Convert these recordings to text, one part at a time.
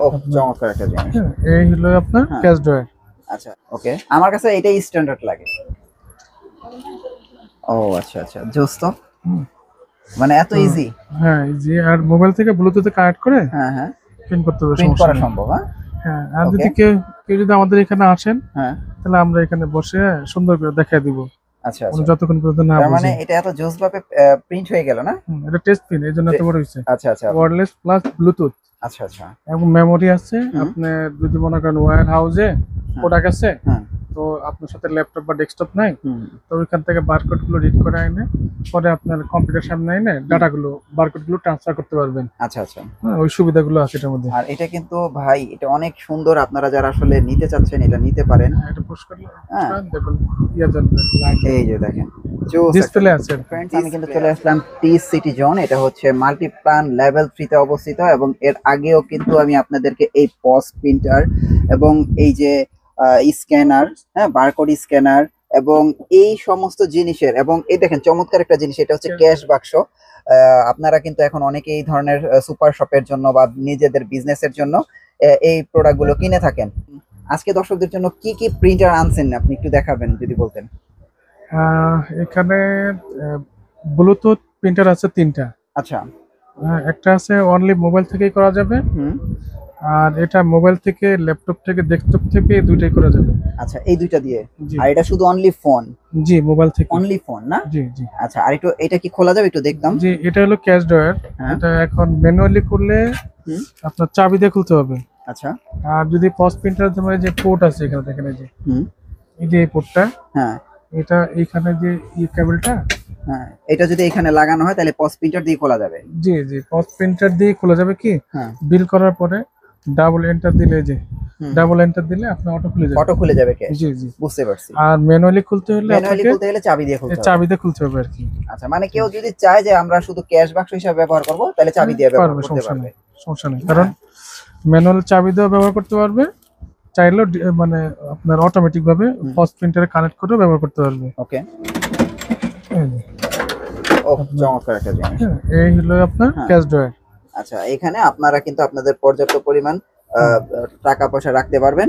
ওহ, চমৎকার একটা জিনিস। এই হলো আপনার ক্যাশ ড্রয়ার। আচ্ছা, ওকে, আমার কাছে এটাই স্ট্যান্ডার্ড লাগে। ও আচ্ছা আচ্ছা, জোস তো, মানে এত ইজি। হ্যাঁ, ইজি। আর মোবাইল থেকে ব্লুটুথে কানেক্ট করে হ্যাঁ হ্যাঁ, প্রিন্ট করতে হবে, প্রিন্ট সমস্যা করা নেই। সম্ভব। হ্যাঁ হ্যাঁ, আর ওকে, যদি কেউ যদি আমাদের এখানে আসেন, হ্যাঁ তাহলে আমরা এখানে বসে সুন্দর করে দেখায় দিব। আচ্ছা উনি আচ্ছা, যতক্ষণ পর্যন্ত না তার মানে বুঝে। এটা এত জোস ভাবে প্রিন্ট হয়ে গেল না? এটা টেস্ট পিন, এই জন্য এত বড় হয়েছে। আচ্ছা আচ্ছা ওয়্যারলেস প্লাস ব্লুটুথ আচ্ছা আচ্ছা, এবং মেমোরি আছে। হুম, আপনি যদি মনে করেন ওয়্যার হাউসে প্রোডাক্ট আছে, হ্যাঁ তো আপনার সাথে ল্যাপটপ বা ডেস্কটপ নাই, হুম, তো ওইখান থেকে বারকোড গুলো রিড করে আইনে পরে আপনার কম্পিউটার সামনে এনে ডাটাগুলো বারকোড গুলো ট্রান্সফার করতে পারবেন। আচ্ছা আচ্ছা। হ্যাঁ, ওই সুবিধাগুলো আছে এটার মধ্যে। আর এটা কিন্তু ভাই, এটা অনেক সুন্দর, আপনারা যারা আসলে নিতে চাচ্ছেন এটা নিতে পারেন। এটা পুশ করলে হ্যাঁ, দেখুন ইয়া জ্বলবে, লাইট এই যে দেখেন, ডিসপ্লে আছে। ফ্রেন্ডস, আমি কিন্তু চলে আসলাম টি সিটি জোন। এটা হচ্ছে মাল্টিপ্লান লেভেল 3 তে অবস্থিত, এবং এর আগেও কিন্তু আমি আপনাদেরকে এই পস প্রিন্টার এবং এই যে স্ক্যানার, হ্যাঁ বারকোড স্ক্যানার এবং এই সমস্ত জিনিসের, এবং এই দেখেন চমৎকার একটা জিনিস, এটা হচ্ছে ক্যাশ বাক্স। আপনারা কিন্তু এখন অনেকে এই ধরনের সুপার শপের জন্য বা নিজেদের বিজনেসের জন্য এই প্রোডাক্টগুলো কিনে থাকেন। আজকে দর্শকদের জন্য কি কি প্রিন্টার আনছেন আপনি একটু দেখাবেন যদি বলতেন। এখানে ব্লুটুথ প্রিন্টার আছে 3টা। আচ্ছা, একটা আছে অনলি মোবাইল থেকেই করা যাবে, হুম, আর এটা মোবাইল থেকে, ল্যাপটপ থেকে, ডেস্কটপ থেকে দুইটাই করা যাবে। আচ্ছা, এই দুইটা দিয়ে। জি আর এটা শুধু অনলি ফোন? জি, মোবাইল থেকে অনলি ফোন না? জি জি আচ্ছা, আর একটু এটা কি খোলা যাবে, একটু দেখতাম। জি। এটা হলো ক্যাশ ড্রয়ার। হ্যাঁ, এটা এখন ম্যানুয়ালি করলে হুম, আপনার চাবি দিয়ে খুলতে হবে। আচ্ছা, আর যদি পস প্রিন্টার তোমার যে পোর্ট আছে এখানে দেখেন, এই যে হুম, এই যে এই পোর্টটা, হ্যাঁ এটা এইখানে যে এই কেবলটা, হ্যাঁ, এটা যদি এখানে লাগানো হয় তাহলে পস প্রিন্টার দিয়ে খোলা যাবে। জি জি, পস প্রিন্টার দিয়ে খোলা যাবে। কি হ্যাঁ, বিল করার পরে ডাবল এন্টার দিলে, যে হুম, ডাবল এন্টার দিলে আপনার অটো খুলে যাবে। অটো খুলে যাবে ক্যাশ, জি জি। বুঝতে পারছি। আর ম্যানুয়ালি খুলতে হলে ম্যানুয়ালি আপনাকে খুলতে গেলে চাবি দিয়ে খুলতে হবে। চাবি দিয়ে খুলতে হবে আর কি। আচ্ছা, মানে কেউ যদি চায় যে আমরা শুধু ক্যাশ বাক্স হিসেবে ব্যবহার করব, তাহলে চাবি দিয়ে ব্যবহার পারবে, করতে সমস্যা পারবে। নেই, সমস্যা নেই। কারণ ম্যানুয়াল চাবি দিয়ে ব্যবহার করতে পারবে, চাইলেও মানে আপনার অটোমেটিক ভাবে পস প্রিন্টারে কানেক্ট করে ব্যবহার করতে পারবে। ওকে, এই যে, ও চমৎকার একটা জিনিস। এই হলো আপনার ক্যাশ ড্রয়ার। আচ্ছা, এখানে আপনারা কিন্তু আপনাদের পর্যাপ্ত পরিমাণ টাকা পয়সা রাখতে পারবেন।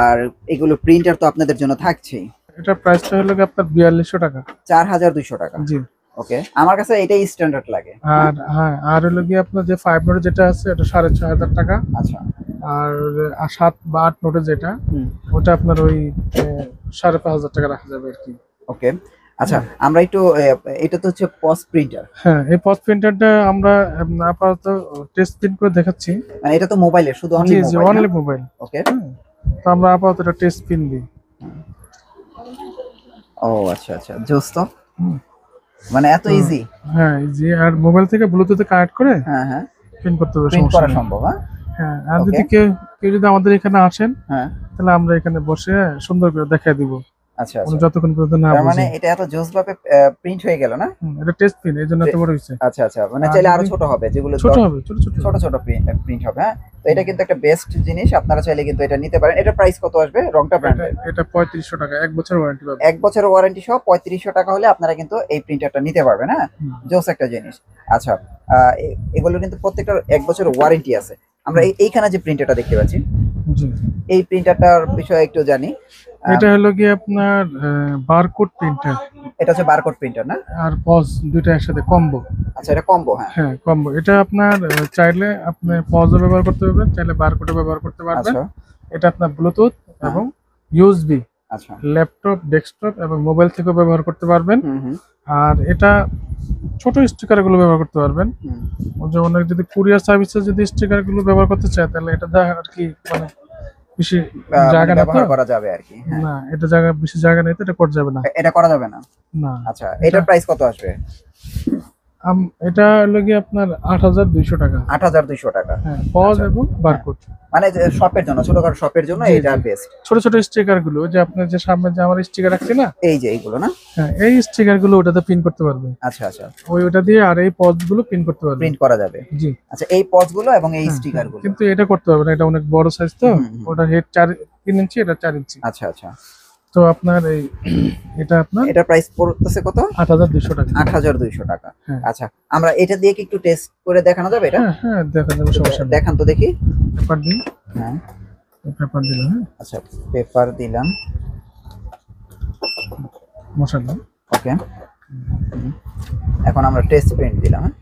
আর এগুলো প্রিন্টার তো আপনাদের জন্য থাকছেই। এটা প্রাইসটা হলো কি আপনার 4200 টাকা। 4200 টাকা। জি। ওকে, আমার কাছে এটাই স্ট্যান্ডার্ড লাগে। আর হ্যাঁ, আর হলো কি আপনার যে 5 নোট যেটা আছে এটা 6500 টাকা। আচ্ছা, আর 7 বা 8 নোটে যেটা, হুম, ওটা আপনার ওই 5500 টাকা রাখা যাবে আর কি। ওকে। আচ্ছা, আমরা একটু এটা তো হচ্ছে পস প্রিন্টার। হ্যাঁ, এই পস প্রিন্টারটা আমরা আপাতত টেস্ট প্রিন্ট করে দেখাচ্ছি। মানে এটা তো মোবাইলের, শুধু অনলি জি জি, মোবাইল। Only mobile. ওকে, তো আমরা আপাতত এটা টেস্ট প্রিন্ট দিই। ও আচ্ছা আচ্ছা, জোস তো, মানে এত ইজি। হ্যাঁ, জি। আর মোবাইল থেকে ব্লুটুথে কানেক্ট করে হ্যাঁ হ্যাঁ, প্রিন্ট করতে হবে, প্রিন্ট সমস্যা করা নেই। সম্ভব। হ্যাঁ হ্যাঁ, আর ওকে, যদি কেউ যদি আমাদের এখানে আসেন, হ্যাঁ তাহলে আমরা এখানে বসে সুন্দর করে দেখায় দিব। আচ্ছা উনি আচ্ছা, যতক্ষণ পর্যন্ত না তার মানে বুঝে। এটা এত জোস ভাবে প্রিন্ট হয়ে গেল না? এটা টেস্ট প্রিন্ট, এই জন্য এত বড় হয়েছে। আচ্ছা আচ্ছা, মানে আর চাইলে আরো যদি ছোট হবে, যেগুলো ছোট হবে, ছোট ছোট ছোট ছোট প্রিন্ট হবে। হ্যাঁ, তো এটা কিন্তু একটা বেস্ট জিনিস, আপনারা চাইলে কিন্তু এটা নিতে পারেন। এটা প্রাইস কত আসবে? রংটা এটা ব্র্যান্ডের, এটা 3500 টাকা, 1 বছর ওয়ারেন্টি পাবে। 1 বছরের ওয়ারেন্টি সহ 3500 টাকা হলে আপনারা কিন্তু এই প্রিন্টারটা নিতে পারবেন। হ্যাঁ, জোস একটা জিনিস। আচ্ছা, এগুলো কিন্তু প্রত্যেকটার 1 বছরের ওয়ারেন্টি আছে। আমরা এইখানে যে প্রিন্টারটা দেখতে পাচ্ছি, জি। এই প্রিন্টারটার বিষয়ে একটু জানি। এটা হলো কি আপনার বারকোড প্রিন্টার। এটা হচ্ছে বারকোড প্রিন্টার না? আর পজ দুইটা একসাথে কম্বো। আচ্ছা, এটা কম্বো। হ্যাঁ, হ্যাঁ, কম্বো। এটা আপনার চাইলে আপনি পজও ব্যবহার করতে পারবেন, চাইলে বারকোডও ব্যবহার করতে পারবেন। আচ্ছা, এটা আপনার ব্লুটুথ এবং ইউএসবি, আচ্ছা, ল্যাপটপ, ডেস্কটপ এবং মোবাইল থেকেও ব্যবহার করতে পারবেন। হুম হুম আর এটা ছোট স্টিকার গুলো ব্যবহার করতে পারবেন। হুম, যেমন যদি কুরিয়ার সার্ভিসে যদি স্টিকার গুলো ব্যবহার করতে চায়, তাহলে এটা আর কি মানে বেশি জায়গা না তো, ব্যবহার করা যাবে আর কি। হ্যাঁ, না এটা জায়গা বেশি জায়গা নেই তো এটা করা যাবে না। এটা করা যাবে না? না। আচ্ছা, এটার প্রাইস কত আসবে? এটা হলো কি আপনার 8200 টাকা। 8200 টাকা। হ্যাঁ, পজ এবং বারকোড। মানে শপের জন্য, ছোটখাটো শপের জন্য জি, এটা জি। বেস্ট। ছোট ছোট স্টিকার গুলো, যে আপনার যে সামনে যে আমার স্টিকার রাখছি না, এই যে এইগুলো না? হ্যাঁ, এই স্টিকার গুলো ওটাতে পিন করতে পারবে। আচ্ছা আচ্ছা, ওটা দিয়ে, আর এই পজ গুলো পিন করতে পারবে। প্রিন্ট করা যাবে। জি। আচ্ছা, এই পজগুলো এবং এই হ্যাঁ, স্টিকার গুলো। কিন্তু এটা করতে পারবে না, এটা অনেক বড় সাইজ তো। হুম, হুম। ওটা হেড 3 ইঞ্চি, এটা 4 ইঞ্চি। আচ্ছা আচ্ছা, তো আপনার এই এটা আপনার এটা প্রাইস পড়তেছে কত? 8200 টাকা। 8200 টাকা। হ্যাঁ। আচ্ছা, আমরা এটা দিয়ে কি একটু টেস্ট করে দেখানো যাবে এটা? হ্যাঁ হ্যাঁ, দেখা যাবে, সমস্যা নেই। দেখান তো দেখি। পেপার দিন। হ্যাঁ, পেপার দিলাম। হ্যাঁ, আচ্ছা পেপার দিলাম। মশলা। ওকে, এখন আমরা টেস্ট প্রিন্ট দিলাম। হ্যাঁ,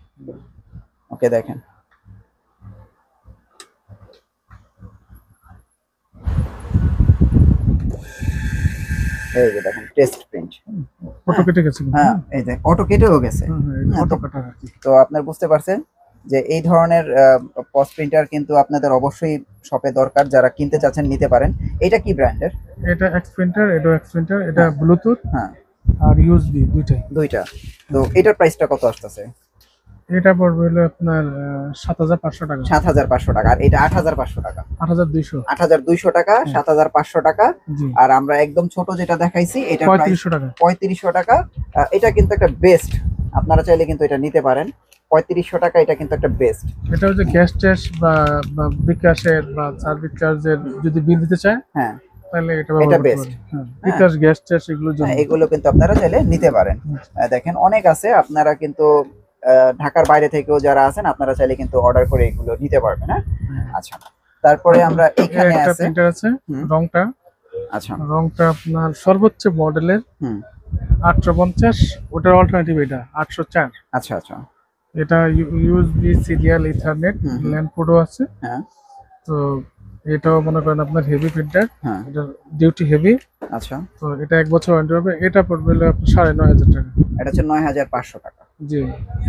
ওকে দেখেন। এই যে দেখেন টেস্ট প্রিন্ট। ফটো কেটে গেছে। হ্যাঁ, এই যে অটো কেটেও গেছে। ফটো কাটা আর কি। তো আপনার বুঝতে পারছেন যে এই ধরনের পস প্রিন্টার কিন্তু আপনাদের অবশ্যই শপে দরকার, যারা কিনতে চাচ্ছেন নিতে পারেন। এটা কি ব্র্যান্ডের? এটা এক্স প্রিন্টার, এটা এক্স প্রিন্টার, এটা ব্লুটুথ হ্যাঁ, আর ইউএসবি দুইটাই। দুইটা। তো এটার প্রাইসটা কত আসতেছে? এটা পড়বে হলো আপনার 7500 টাকা। 7500 টাকা। আর এটা 8500 টাকা। 8200। 8200 টাকা, 7500 টাকা। জি। আর আমরা একদম ছোট যেটা দেখাইছি এটা 3500 টাকা। 3500 টাকা। এটা কিন্তু একটা বেস্ট, আপনারা চাইলে কিন্তু এটা নিতে পারেন। 3500 টাকা, এটা কিন্তু একটা বেস্ট। এটা হচ্ছে গ্যাস ট্যাস বা বিকাশের বা সার্ভিস চার্জের যদি বিল দিতে চায়, হ্যাঁ, তাহলে এটা এটা ব্যবহার করতে বেস্ট। পারেন। হ্যাঁ, বিকাশ গ্যাস ট্যাস এগুলোর জন্য। এগুলো কিন্তু আপনারা চাইলে নিতে পারেন। দেখেন অনেক আছে, আপনারা কিন্তু ঢাকার বাইরে থেকেও যারা আছেন আপনারা চাইলে কিন্তু অর্ডার করে এগুলো নিতে পারবেন। হ্যাঁ, আচ্ছা। তারপরে আমরা এখানে একটা আছে প্রিন্টার আছে, রংটা। আচ্ছা, রংটা আপনার সর্বোচ্চ মডেলের 850, ওটার অল্টারনেটিভ এটা 804। আচ্ছা আচ্ছা। এটা ইউএসবি সিরিয়াল ইথারনেট ল্যান্ড পোর্টও আছে। হ্যাঁ, তো এটাও মনে করেন আপনার হেভি প্রিন্টার। হ্যাঁ, এটা ডিউটি হেভি। আচ্ছা। তো এটা 1 বছর ওয়ারেন্টি হবে। এটা পড়বে হলো আপনার 9500 টাকা। এটা হচ্ছে 9500 টাকা। জি।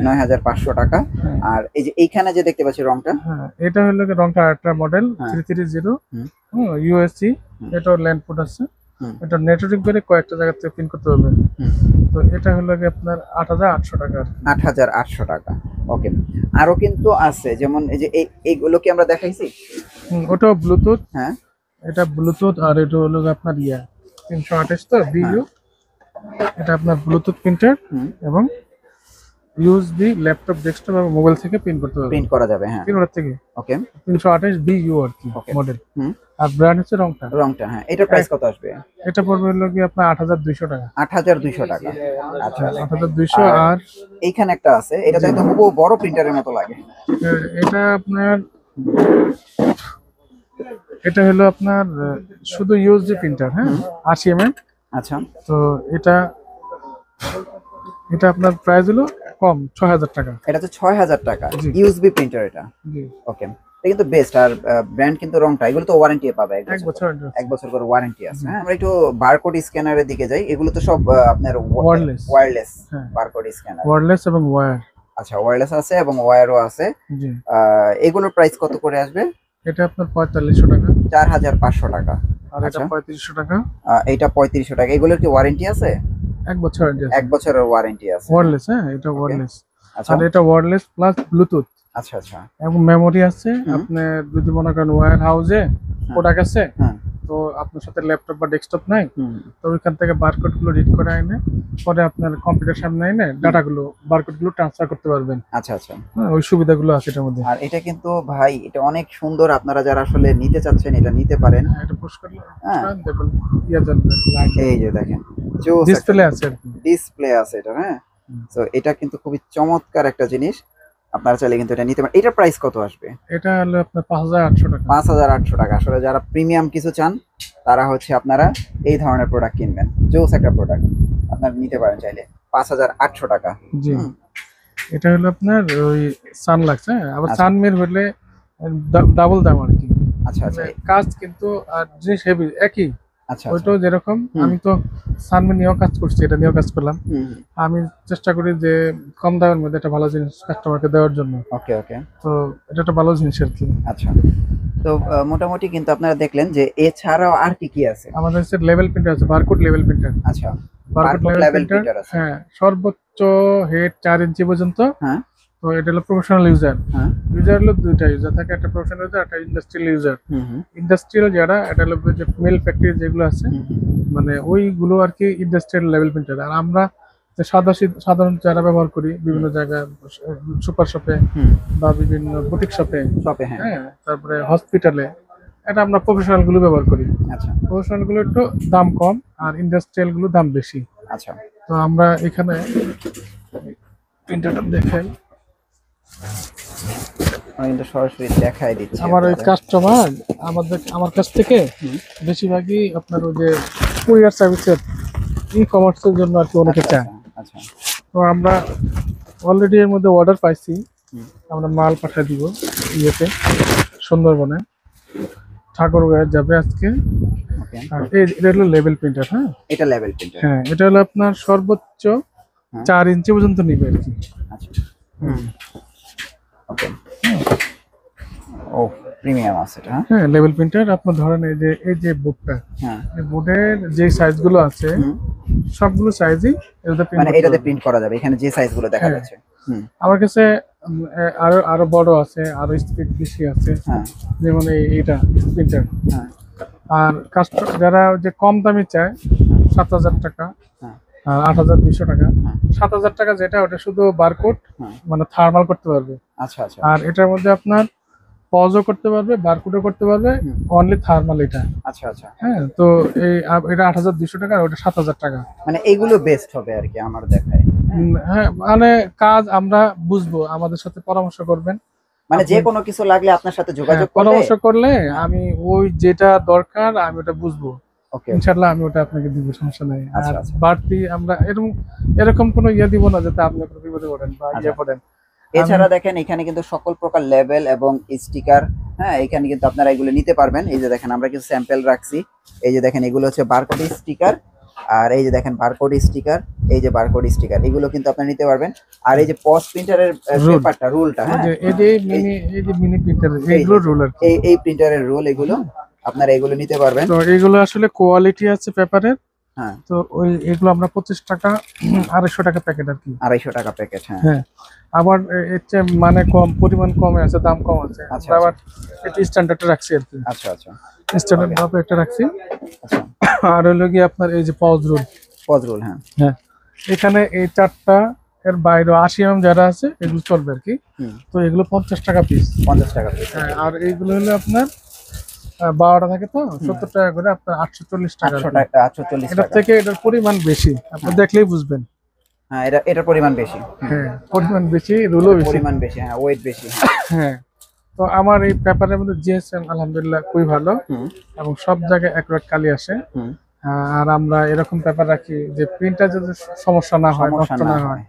9500 টাকা। হ্যাঁ। আর এই যে এইখানে যে দেখতে পাচ্ছি রংটা, হ্যাঁ, এটা হলো কি রংটা আল্ট্রা মডেল 330 ইউএসসি। এটা ল্যান্ড পোর্ট আছে। এটা নেটওয়ার্ক করে কয়েকটা জায়গা থেকে পিন করতে হবে। তো এটা হলো কি আপনার 8800 টাকা। 8800 টাকা। ওকে, আরো কিন্তু আছে, যেমন এই যে এইগুলো কি আমরা দেখাইছি? ওটাও ব্লুটুথ। হ্যাঁ, এটা ব্লুটুথ। আর এটা হলো আপনার 328 তো বিইউ। এটা আপনার ব্লুটুথ প্রিন্টার এবং ইউএসবি ল্যাপটপ, ডেস্কটপ এবং মোবাইল থেকে প্রিন্ট করতে পারবে। প্রিন্ট করা যাবে। হ্যাঁ, প্রিন্টার থেকে। ওকে, 328 বিইউ আর কি মডেল। আর ব্র্যান্ড হচ্ছে রংটা। রংটা। হ্যাঁ, এটার প্রাইস কত আসবে? এটা পড়বে হলো কি আপনার 8200 টাকা। 8200 টাকা। আচ্ছা, 8200। আর এইখানে একটা আছে, এটা তো খুব বড় প্রিন্টারের মতো লাগে। এটা আপনার, এটা হলো আপনার শুধু ইউএসডি প্রিন্টার। হ্যাঁ, 80 mm। আচ্ছা, তো এটা আপনার প্রাইস হলো কম 6000 টাকা। এটা তো 6000 টাকা। জি। ইউএসবি প্রিন্টার এটা। জি। ওকে, এটা কিন্তু বেস্ট। আর ব্র্যান্ড কিন্তু রংটা, এগুলো তো ওয়ারেন্টি পাবে 1 বছর। 1 বছর করে ওয়ারেন্টি আছে। হ্যাঁ, আমরা একটু বারকোড স্ক্যানারের দিকে যাই। এগুলো তো সব আপনার ওয়্যারলেস হ্যাঁ, বারকোড স্ক্যানার। ওয়্যারলেস এবং ওয়্যার। আচ্ছা, ওয়্যারলেস আছে এবং ওয়্যারও আছে। জি। এগুলোর প্রাইস কত করে আসবে? এটা আপনার 4500 টাকা। 4500 টাকা। আর এটা 3500 টাকা। এইটা 3500 টাকা। এগুলোর কি ওয়ারেন্টি আছে? 1 বছর ওয়ারেন্টি আছে। 1 বছরের ওয়ারেন্টি আছে। ওয়্যারলেস। হ্যাঁ, এটা ওয়্যারলেস। আচ্ছা, আর এটা ওয়্যারলেস প্লাস ব্লুটুথ। আচ্ছা আচ্ছা। এবং মেমোরি আছে। আপনি যদি মনে করেন ওয়্যার হাউসে প্রোডাক্ট আছে, তো আপনার সাথে ল্যাপটপ বা ডেস্কটপ নাই, তো ওইখান থেকে বারকোড গুলো রিড করে আইনে পরে আপনার কম্পিউটার সামনে আইনে ডাটাগুলো, বারকোড গুলো ট্রান্সফার করতে পারবেন। আচ্ছা আচ্ছা। ওই সুবিধাগুলো আছে এটার মধ্যে। আর এটা কিন্তু ভাই, এটা অনেক সুন্দর। আপনারা যারা আসলে নিতে চাচ্ছেন এটা নিতে পারেন। এটা পুশ করলে হ্যাঁ, দেখুন ইয়া জ্বলবে, লাইট। এই যে দেখেন ডিসপ্লে আছে আর কি। ডিসপ্লে আছে এটা। হ্যাঁ, তো এটা কিন্তু খুবই চমৎকার একটা জিনিস। আপনারা চাইলে কিন্তু এটা নিতে পারেন। এটার প্রাইস কত আসবে? এটা হলো আপনার 5800 টাকা। 5800 টাকা। আসলে যারা প্রিমিয়াম কিছু চান তারা হচ্ছে আপনারা এই ধরনের প্রোডাক্ট কিনবেন। জোস একটা প্রোডাক্ট, আপনারা নিতে পারেন চাইলে। 5800 টাকা। জি। এটা হলো আপনার ওই সানলাক্স। হ্যাঁ, আবার সানমির হলে ডাবল দাম আর কি। আচ্ছা আচ্ছা। কাজ কিন্তু আর জিনিস হেভি একই। আচ্ছা, ওইটাও যেরকম, আমি তো সানমি নিয়েও কাজ করছি, এটা নিয়েও কাজ করলাম। আমি চেষ্টা করি যে কম দামের মধ্যে একটা ভালো জিনিস কাস্টমারকে দেওয়ার জন্য। ওকে ওকে। তো এটা একটা ভালো জিনিস আর কি। আচ্ছা, তো মোটামুটি কিন্তু আপনারা দেখলেন যে এছাড়াও আর কি কি আছে। আমাদের কাছে লেভেল প্রিন্টার আছে, বারকোড লেভেল প্রিন্টার। আচ্ছা, বারকোড লেভেল প্রিন্টার আছে। হ্যাঁ, সর্বোচ্চ হেড 4 ইঞ্চি পর্যন্ত। হ্যাঁ, তো এটা হলো প্রফেশনাল ইউজার। হ্যাঁ, ইউজার হলো দুইটা ইউজার থাকে, একটা প্রফেশনাল ইউজার, একটা ইন্ডাস্ট্রিয়াল ইউজার। ইন্ডাস্ট্রিয়াল যারা, এটা হলো যে মেল ফ্যাক্টরি যেগুলো আছে, মানে ওইগুলো আর কি ইন্ডাস্ট্রিয়াল লেভেল প্রিন্টার। আর আমরা যে সাধারণ যারা ব্যবহার করি বিভিন্ন জায়গায়, সুপার শপে বা বিভিন্ন বুটিক শপে, শপে, হ্যাঁ, তারপরে হসপিটালে, এটা আমরা প্রফেশনাল গুলো ব্যবহার করি। আচ্ছা প্রফেশনাল গুলো একটু দাম কম আর ইন্ডাস্ট্রিয়াল গুলো দাম বেশি। আচ্ছা তো আমরা এখানে প্রিন্টারটা দেখাই। আমি কিন্তু সরাসরি দেখাই দিচ্ছি আমার ওই কাস্টমার আমার কাছ থেকে বেশিরভাগই আপনার ওই যে কুরিয়ার সার্ভিসের ই কমার্সের জন্য আর কি অনেকে চায়। আচ্ছা তো আমরা অলরেডি এর মধ্যে অর্ডার পাইছি, আমরা মাল পাঠিয়ে দিব ইয়েতে সুন্দরবনে, ঠাকুরগাঁয়ে যাবে আজকে। ওকে আর এটা হলো লেভেল প্রিন্টার। হ্যাঁ এটা লেভেল প্রিন্টার। হ্যাঁ এটা হলো আপনার সর্বোচ্চ 4 ইঞ্চি পর্যন্ত নিবে আর কি। আচ্ছা ওকে ও প্রিমিয়াম আছে এটা। হ্যাঁ লেভেল প্রিন্টার আপনার ধরেন এই যে বোর্ডটা, হ্যাঁ এই বোর্ডের যে সাইজগুলো আছে সবগুলো সাইজই মানে এটাতে প্রিন্ট করা যাবে, এখানে যে সাইজগুলো দেখা যাচ্ছে। আমার কাছে আরো বড় আছে, আরো স্পিড বেশি আছে। হ্যাঁ যেমন এইটা প্রিন্টার। হ্যাঁ আর কাস্টমার যারা যে কম দামি চায় 7,000 টাকা হ্যাঁ আর 8,200 টাকা। 7,000 টাকা যেটা ওটা শুধু বারকোড মানে থার্মাল করতে পারবে। আচ্ছা আচ্ছা আর এটার মধ্যে আপনার পজও করতে পারবে, বারকোডও করতে পারবে, অনলি থার্মাল এটা। আচ্ছা আচ্ছা হ্যাঁ তো এটা 8,200 টাকা আর ওটা 7,000 টাকা। মানে এইগুলো বেস্ট হবে আর কি আমার দেখায়। হ্যাঁ মানে কাজ আমরা বুঝবো, আমাদের সাথে পরামর্শ করবেন, মানে যে কোনো কিছু লাগলে আপনার সাথে যোগাযোগ করলে পরামর্শ করলে আমি ওই যেটা দরকার আমি ওটা বুঝবো। ওকে ইনশাআল্লাহ আমি ওটা আপনাকে দিব, সমস্যা নাই। আর আচ্ছা আচ্ছা বাড়তি আমরা এরকম কোনো ইয়ে দিব না যাতে আপনি কোনো বিপদে পড়েন বা ইয়ে পড়েন। এছাড়া দেখেন এখানে কিন্তু সকল প্রকার লেবেল এবং স্টিকার, হ্যাঁ এখানে কিন্তু আপনারা এগুলো নিতে পারবেন। এই যে দেখেন আমরা কিছু স্যাম্পল রাখছি, এই যে দেখেন এগুলো হচ্ছে বারকোড স্টিকার, আর এই যে দেখেন বারকোড স্টিকার, এই যে বারকোড স্টিকার, এগুলো কিন্তু আপনারা নিতে পারবেন। আর এই যে পোস্ট প্রিন্টারের পেপারটা, রুলটা, হ্যাঁ এই যে মিনি প্রিন্টার এইগুলো রুল আর এই প্রিন্টারের রুল, এগুলো আপনারা এগুলো নিতে পারবেন। তো এগুলো আসলে কোয়ালিটি আছে পেপারের। হ্যাঁ তো ওই এগুলো আমরা 25 টাকা 250 টাকা প্যাকেট আর কি। 250 টাকা প্যাকেট। হ্যাঁ হ্যাঁ আবার এর চেয়ে মানে কম, পরিমাণ কমে আছে, দাম কম আছে। আচ্ছা আবার এটা স্ট্যান্ডার্ডে রাখছি আর কি। আচ্ছা আচ্ছা স্ট্যান্ডার্ড ভাবে একটা রাখছি। আচ্ছা আর হলো কি আপনার এই যে পজ রুল। হ্যাঁ হ্যাঁ এখানে এই 4টা এর বাইরে 80 যারা আছে এগুলো চলবে আর কি। তো এগুলো 50 টাকা পিস। 50 টাকা পিস। হ্যাঁ আর এইগুলো হলো আপনার 12টা থাকে তো 70 টাকা করে, আপনার 840 টাকা। 840 এটার টাকা থেকে এটার পরিমাণ বেশি, আপনি দেখলেই বুঝবেন। হ্যাঁ এটার পরিমাণ বেশি। হ্যাঁ পরিমাণ বেশি, রুলও বেশি, পরিমাণ বেশি, হ্যাঁ ওয়েট বেশি। হ্যাঁ তো আমার এই পেপারের মধ্যে জিএসএম আলহামদুলিল্লাহ খুবই ভালো এবং সব জায়গায় অ্যাকুরেট কালি আসে। আর আমরা এরকম পেপার রাখি যে প্রিন্টার যদি সমস্যা না হয়, নষ্ট না হয়।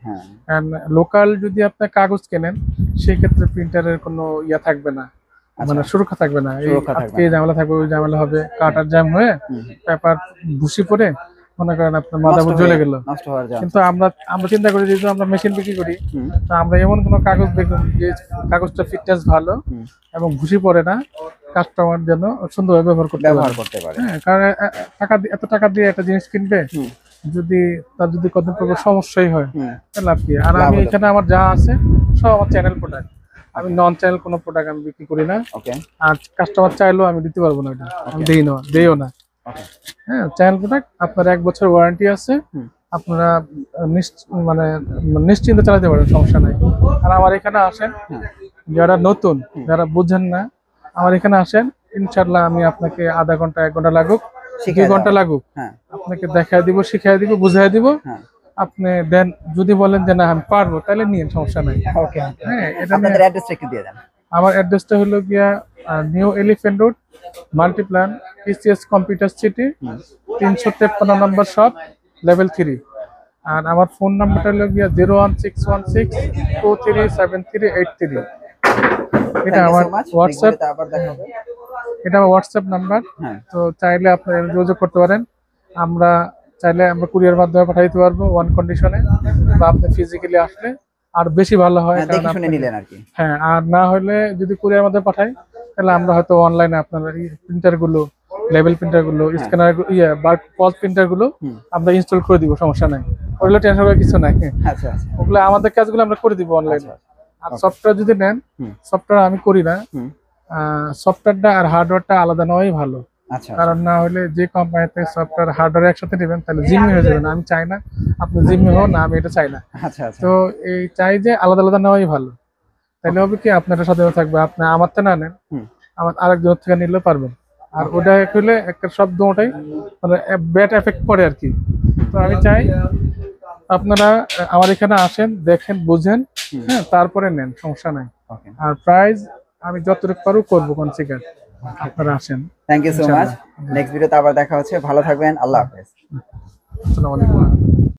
কারণ লোকাল যদি আপনি কাগজ কেনেন সেই ক্ষেত্রে প্রিন্টারের কোনো ইয়া থাকবে না, মানে সুরক্ষা থাকবে না। এই ঝামেলা থাকবে, ওই ঝামেলা হবে, কাটার জ্যাম হয়ে পেপার ভুসি পড়ে মনে করেন আপনার মাদারবোর্ড জ্বলে গেল। কিন্তু আমরা চিন্তা করি যেহেতু আমরা মেশিন বিক্রি করি, তো আমরা এমন কোনো কাগজ দেখুন যে কাগজটা ফিটনেস ভালো এবং ভুসি পড়ে না, কাস্টমার যেন সুন্দরভাবে ব্যবহার করতে পারে। হ্যাঁ কারণ এত টাকা দিয়ে একটা জিনিস কিনবে, যদি তার যদি কতদিন পর সমস্যাই হয় লাভ কি? আর আমি এখানে আমার যা আছে সব আমার চ্যানেল প্রোডাক্ট, আমি নন চ্যানেল কোনো প্রোডাক্ট আমি বিক্রি করি না। আর কাস্টমার চাইলেও আমি দিতে পারবো না, এটা আমি দেইও না। হ্যাঁ চ্যানেল প্রোডাক্ট আপনার 1 বছর ওয়ারেন্টি আছে, আপনারা মানে নিশ্চিন্তে চালাতে পারেন, সমস্যা নাই। আর আমার এখানে আসেন, যারা নতুন, যারা বুঝেন না, আমার এখানে আসেন, ইনশাআল্লাহ আমি আপনাকে আধা ঘন্টা 1 ঘন্টা লাগুক, 2 ঘন্টা লাগুক, আপনাকে দেখাই দিব, শিখাই দিব, বুঝাই দিব। আপনি দেন যদি বলেন যে না আমি পারবো তাহলে নিয়ে, সমস্যা নাই। হ্যাঁ এটা আপনাদের অ্যাড্রেসটা একটু দিয়ে দেন। আমার অ্যাড্রেসটা হলো গিয়া new elephant road, Multiplan, TCS computer city, 353 নম্বর শপ, লেভেল 3। আর আমার ফোন নাম্বারটা হলো গিয়া 01616237383। এটা আমার হোয়াটসঅ্যাপ, এটা আমার হোয়াটসঅ্যাপ নাম্বার। তো চাইলে আপনি যোগাযোগ করতে পারেন। আমরা চাইলে আমরা কুরিয়ার মাধ্যমে পাঠিয়ে দিতে পারবো ওয়ান কন্ডিশনে, বা আপনি ফিজিক্যালি আসলে আর বেশি ভালো হয়। হ্যাঁ আর না হলে যদি কুরিয়ার মাধ্যমে পাঠাই তাহলে আমরা হয়তো অনলাইনে আপনার প্রিন্টার গুলো, লেভেল প্রিন্টার গুলো, স্ক্যানার পজ প্রিন্টার গুলো আমরা ইনস্টল করে দিব, সমস্যা নাই। ওগুলো টেনশন করার কিছু নাই। ওগুলো আমাদের কাজগুলো আমরা করে দিব অনলাইনে। আর সফটওয়্যার যদি নেন, সফটওয়্যার আমি করি না, সফটওয়্যারটা আর হার্ডওয়্যারটা আলাদা নেওয়াই ভালো। কারণ না হলে যে কোম্পানিতে সফটওয়্যার হার্ডওয়্যার একসাথে নেবেন তাহলে জিম্মি হয়ে যাবেন। আমি চাই না আপনি জিম্মি হন, না আমি এটা চাই না। তো এই চাই যে আলাদা আলাদা নেওয়াই ভালো। তাহলে হবে কি আপনার সাথে থাকবে, আপনি আমার থেকে না নেন, আমার আরেকজনের থেকে নিলেও পারবেন। আর ওটা হলে একটা শব্দ ওটাই মানে ব্যাড এফেক্ট পড়ে আর কি। তো আমি চাই আপনারা আমার এখানে আসেন, দেখেন, বুঝেন, হ্যাঁ, তারপরে নেন, সমস্যা নাই। ওকে, আর প্রাইস আমি যতটুকু পারু করবো কনসিডার, আপনারা আসেন। Thank you so much. ইনশাআল্লাহ। নেক্সট ভিডিওতে আবার দেখা হচ্ছে, ভালো থাকবেন, আল্লাহ হাফেজ। আসসালামু আলাইকুম।